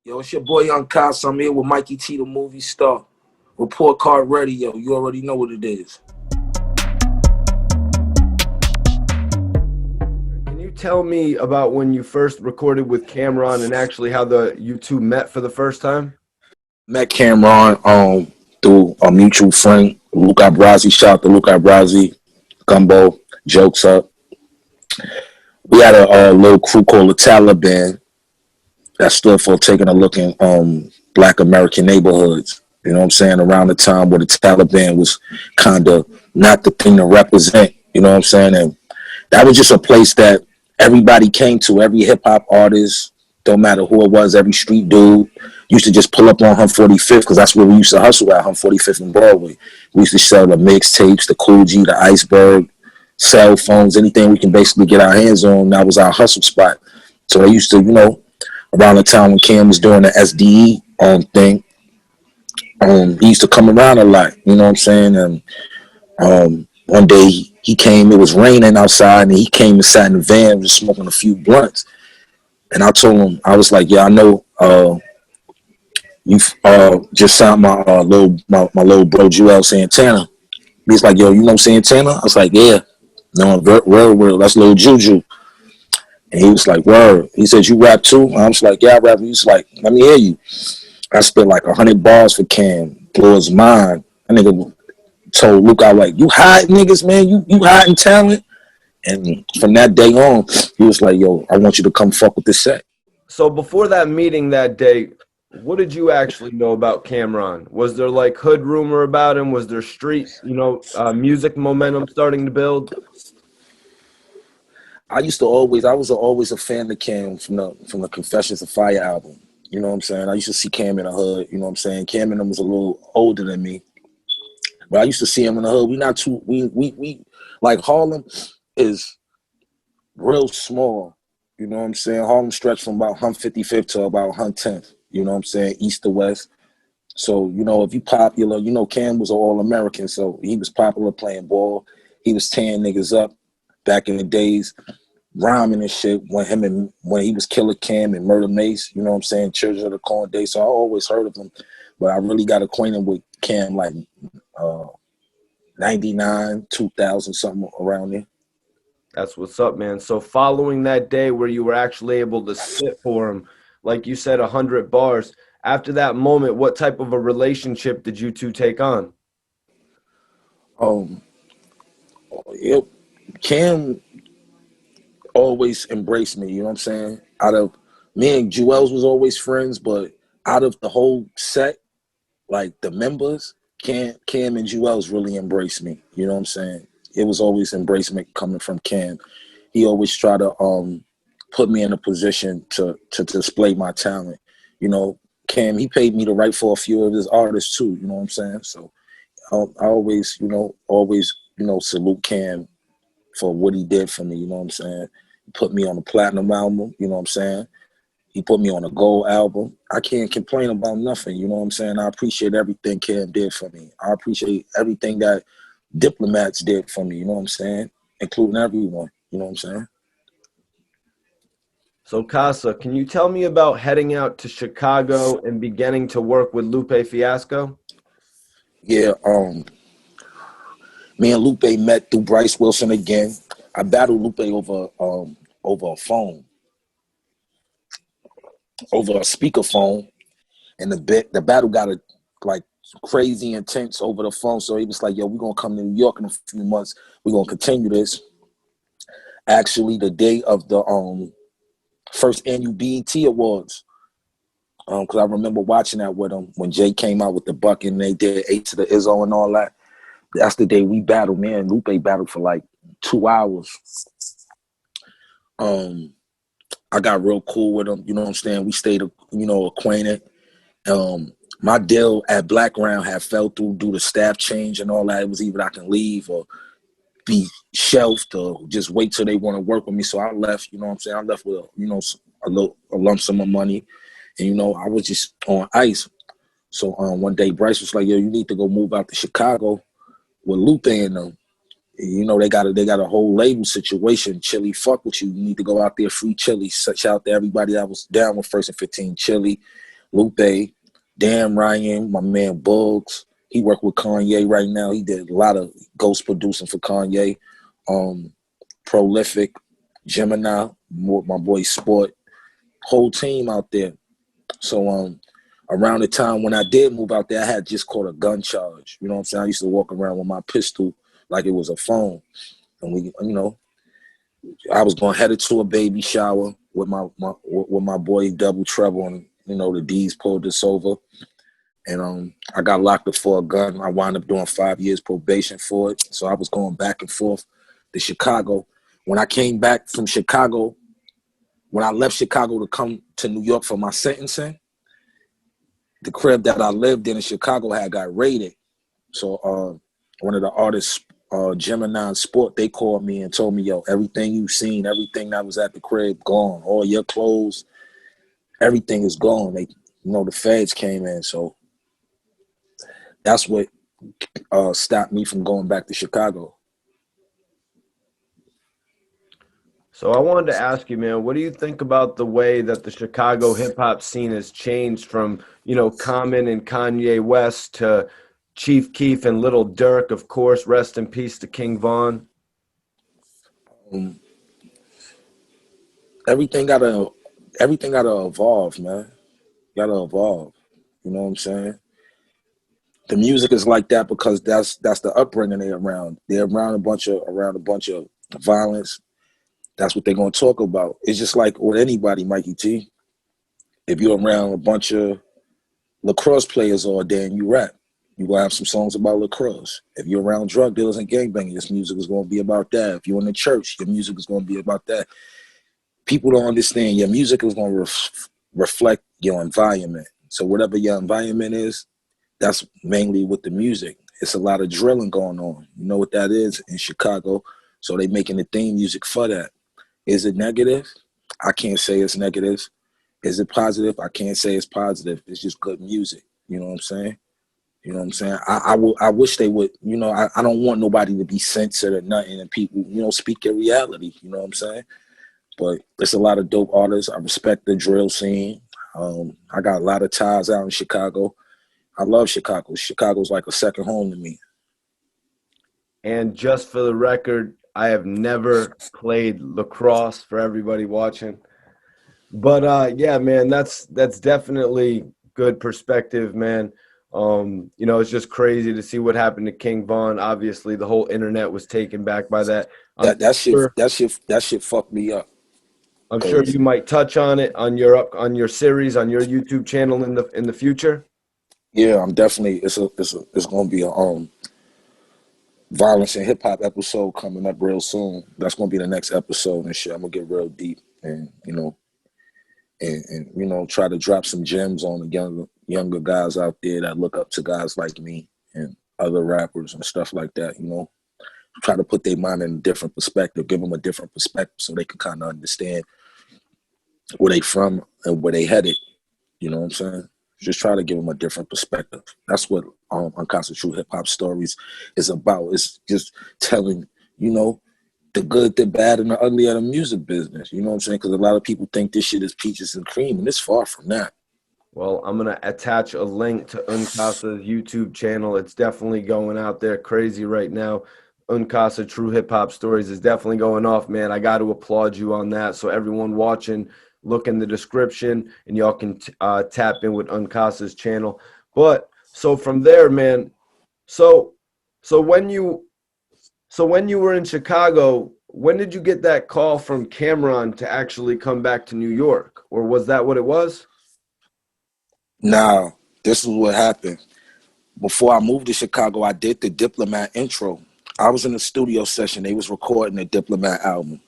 Yo, it's your boy UnKasa. I'm here with Mikey T, the movie star. Report card ready, yo. You already know what it is. Can you tell me about when you first recorded with Cameron and actually how you two met for the first time? Met Cameron through a mutual friend, Luca Brasi. Shout out to Luca Brasi. Gumbo, jokes up. We had a little crew called the Taliban that stood for taking a look in Black American neighborhoods. You know what I'm saying? Around the time where the Taliban was kind of not the thing to represent. You know what I'm saying? And that was just a place that everybody came to. Every hip hop artist, don't matter who it was, every street dude used to just pull up on 145th because that's where we used to hustle at, 145th and Broadway. We used to sell the mixtapes, the Cool G, the Iceberg, cell phones, anything we can basically get our hands on. That was our hustle spot. So I used to, around the time when Cam was doing the SDE thing, he used to come around a lot, you know what I'm saying? And one day he came, it was raining outside, and he came and sat in the van just smoking a few blunts. And I told him, I was like, yeah, I know you just signed my little bro Juelz Santana. He's like, yo, you know Santana? I was like, yeah. No, word, that's Lil Juju. And he was like, word. He said, you rap too? I was like, yeah, I rap. He was like, let me hear you. I spit like 100 bars for Cam. Blew his mind. That nigga told Luke, I like, you hide niggas, man. You hiding talent. And from that day on, he was like, yo, I want you to come fuck with this set. So before that meeting that day, what did you actually know about Cameron? Was there like hood rumor about him? Was there street, music momentum starting to build? I was always a fan of Cam from the Confessions of Fire album. You know what I'm saying? I used to see Cam in the hood. You know what I'm saying? Cam and him was a little older than me, but I used to see him in the hood. We like Harlem is real small. You know what I'm saying? Harlem stretched from about 155th to about 110th. You know what I'm saying? East to west. So, if you popular, Cam was an All-American, so he was popular playing ball. He was tearing niggas up back in the days, rhyming and shit when he was Killer Cam and Murder Mace, you know what I'm saying? Children of the Corn Day. So I always heard of him, but I really got acquainted with Cam like 99, 2000, something around there. That's what's up, man. So following that day where you were actually able to spit for him, like you said, 100 bars, after that moment, what type of a relationship did you two take on? Cam always embraced me, you know what I'm saying? Out of me and Juelz was always friends, but out of the whole set, like the members, Cam and Juelz really embraced me. You know what I'm saying? It was always embracement coming from Cam. He always tried to put me in a position to display my talent. Cam, he paid me to write for a few of his artists too, you know what I'm saying? So I always, salute Cam for what he did for me, you know what I'm saying? He put me on a platinum album, you know what I'm saying? He put me on a gold album. I can't complain about nothing, you know what I'm saying? I appreciate everything Cam did for me. I appreciate everything that Diplomats did for me, you know what I'm saying? Including everyone, you know what I'm saying? So Kasa, can you tell me about heading out to Chicago and beginning to work with Lupe Fiasco? Yeah, me and Lupe met through Bryce Wilson again. I battled Lupe over a phone, over a speakerphone, and the battle got like crazy intense over the phone. So he was like, "Yo, we're gonna come to New York in a few months. We're gonna continue this." Actually, the day of the first annual BET Awards, because I remember watching that with him when Jay came out with the bucket and they did Eight to the Izzo and all that. That's the day we battled. Me and Lupe battled for like 2 hours. I got real cool with him. You know what I'm saying? We stayed, acquainted. My deal at Black Round had fell through due to staff change and all that. It was either I can leave or be shelved or just wait till they want to work with me. So I left, you know what I'm saying? I left with, a lump sum of money. And, I was just on ice. So one day Bryce was like, yo, you need to go move out to Chicago with Lupe and them. They got a whole label situation. Chili fuck with you. You need to go out there, free Chili. Shout out to everybody that was down with First and 15. Chili, Lupe, Dan Ryan, my man Bugs. He worked with Kanye right now. He did a lot of ghost producing for Kanye. Prolific, Gemini, my boy Sport, whole team out there. So around the time when I did move out there, I had just caught a gun charge. You know what I'm saying? I used to walk around with my pistol like it was a phone. And I was going headed to a baby shower with my boy Double Trouble, and the D's pulled us over. And I got locked up for a gun. I wound up doing 5 years probation for it. So I was going back and forth to Chicago. When I came back from Chicago, when I left Chicago to come to New York for my sentencing, the crib that I lived in Chicago had got raided. So one of the artists, Gemini Sport, they called me and told me, yo, everything you've seen, everything that was at the crib, gone. All your clothes, everything is gone. The feds came in. So that's what stopped me from going back to Chicago. So I wanted to ask you, man, what do you think about the way that the Chicago hip hop scene has changed from, Common and Kanye West to Chief Keef and Little Durk, of course, rest in peace to King Von? Everything gotta evolve, man. Gotta evolve. You know what I'm saying? The music is like that because that's the upbringing they're around. They're around a bunch of violence. That's what they're gonna talk about. It's just like with anybody, Mikey T. If you're around a bunch of lacrosse players all day and you rap, you're gonna have some songs about lacrosse. If you're around drug dealers and gangbangers, your music is gonna be about that. If you're in the church, your music is gonna be about that. People don't understand your music is gonna reflect your environment. So whatever your environment is, that's mainly with the music. It's a lot of drilling going on. You know what that is in Chicago. So they making the theme music for that. Is it negative? I can't say it's negative. Is it positive? I can't say it's positive. It's just good music. You know what I'm saying? I wish they would, I don't want nobody to be censored or nothing, and people, speak their reality. You know what I'm saying? But there's a lot of dope artists. I respect the drill scene. I got a lot of ties out in Chicago. I love Chicago. Chicago's like a second home to me. And just for the record, I have never played lacrosse, for everybody watching. But yeah, man, that's definitely good perspective, man. It's just crazy to see what happened to King Von. Obviously, the whole internet was taken back by that. That shit fucked me up. I'm sure you might touch on it on your series on your YouTube channel in the future. Yeah, I'm definitely. It's gonna be a violence and hip hop episode coming up real soon. That's gonna be the next episode and shit. I'm gonna get real deep and try to drop some gems on the younger guys out there that look up to guys like me and other rappers and stuff like that. Try to put their mind in a different perspective, give them a different perspective so they can kind of understand where they from and where they headed. You know what I'm saying? Just try to give them a different perspective. That's what UnKasa True Hip Hop Stories is about. It's just telling, the good, the bad, and the ugly of the music business. You know what I'm saying? Because a lot of people think this shit is peaches and cream, and it's far from that. Well, I'm going to attach a link to UnKasa's YouTube channel. It's definitely going out there crazy right now. UnKasa True Hip Hop Stories is definitely going off, man. I got to applaud you on that. So everyone watching, look in the description, and y'all can tap in with UnKasa's channel. But so from there, man, so when you were in Chicago, when did you get that call from Cameron to actually come back to New York? Or was that what it was? Nah, this is what happened. Before I moved to Chicago, I did the Diplomat intro. I was in the studio session. They was recording the Diplomat album.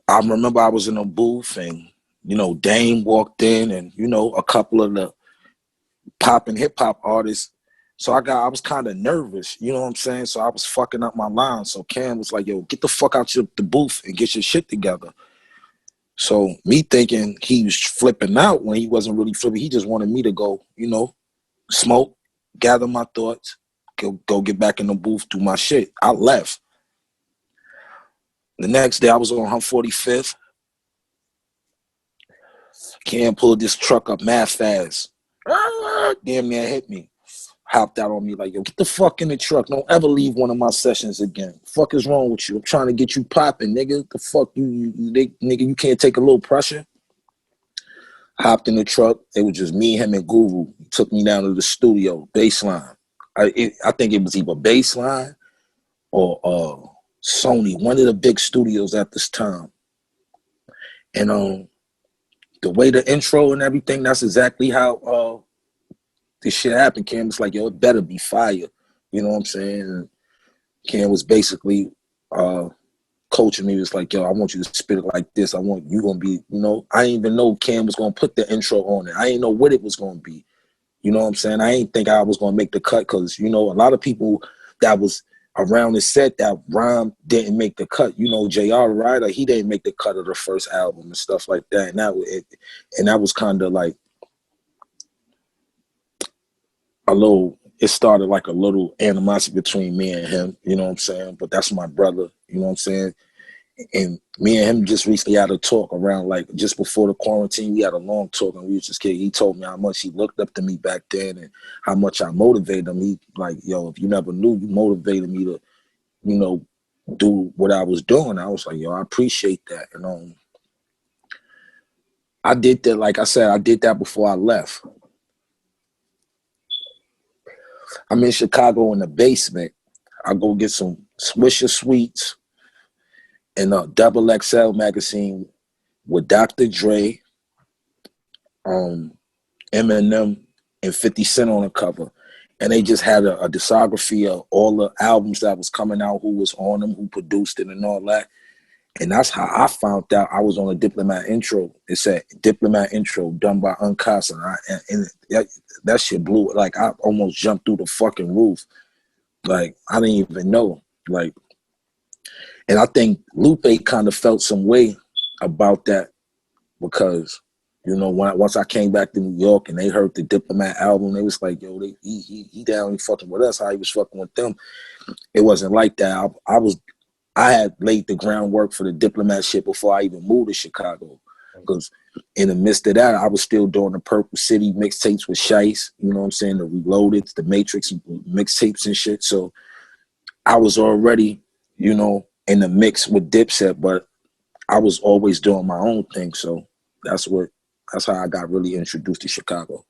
I remember I was in a booth and, Dame walked in and, a couple of the pop and hip hop artists. So I was kind of nervous, you know what I'm saying? So I was fucking up my line. So Cam was like, yo, get the fuck out the booth and get your shit together. So me thinking he was flipping out when he wasn't really flipping. He just wanted me to go, smoke, gather my thoughts, go get back in the booth, do my shit. I left. The next day I was on 145th. Cam pulled this truck up mad fast. Damn near hit me. Hopped out on me like, yo, get the fuck in the truck. Don't ever leave one of my sessions again. Fuck is wrong with you? I'm trying to get you popping, nigga. The fuck nigga, you can't take a little pressure? Hopped in the truck. It was just me, him, and Guru. He took me down to the studio, Baseline. I think it was either Baseline or Sony, one of the big studios at this time. And the way the intro and everything, that's exactly how this shit happened. Cam was like, yo, it better be fire. You know what I'm saying? And Cam was basically coaching me. He was like, yo, I want you to spit it like this. I want you gonna be, you know, I didn't even know Cam was gonna put the intro on it. I didn't know what it was gonna be. You know what I'm saying? I didn't think I was gonna make the cut because, you know, a lot of people that was around the set that rhyme didn't make the cut. You know, JR Ryder, he didn't make the cut of the first album and stuff like that. And that was kind of like it started like a little animosity between me and him, you know what I'm saying? But that's my brother, you know what I'm saying? And me and him just recently had a talk around, like, just before the quarantine. We had a long talk, and we was just kidding. He told me how much he looked up to me back then and how much I motivated him. He like, yo, if you never knew, you motivated me to, you know, do what I was doing. I was like, yo, I appreciate that. And I did that, like I said, I did that before I left. I'm in Chicago in the basement. I go get some Swisher Sweets and a Double XL magazine with Dr. Dre, Eminem, and 50 Cent on the cover. And they just had a discography of all the albums that was coming out, who was on them, who produced it and all that. And that's how I found out I was on a Diplomat intro. It said Diplomat intro done by UnKasa. And that shit blew. Like, I almost jumped through the fucking roof. Like, I didn't even know. Like, and I think Lupe kind of felt some way about that because, you know, once I came back to New York and they heard the Diplomat album, they was like, yo, he down, he fucking with us, how he was fucking with them. It wasn't like that. I had laid the groundwork for the Diplomat shit before I even moved to Chicago. Because in the midst of that, I was still doing the Purple City mixtapes with Shice, you know what I'm saying, the Reloaded, the Matrix mixtapes and shit. So I was already, you know, in the mix with Dipset, but I was always doing my own thing. So that's how I got really introduced to Chicago.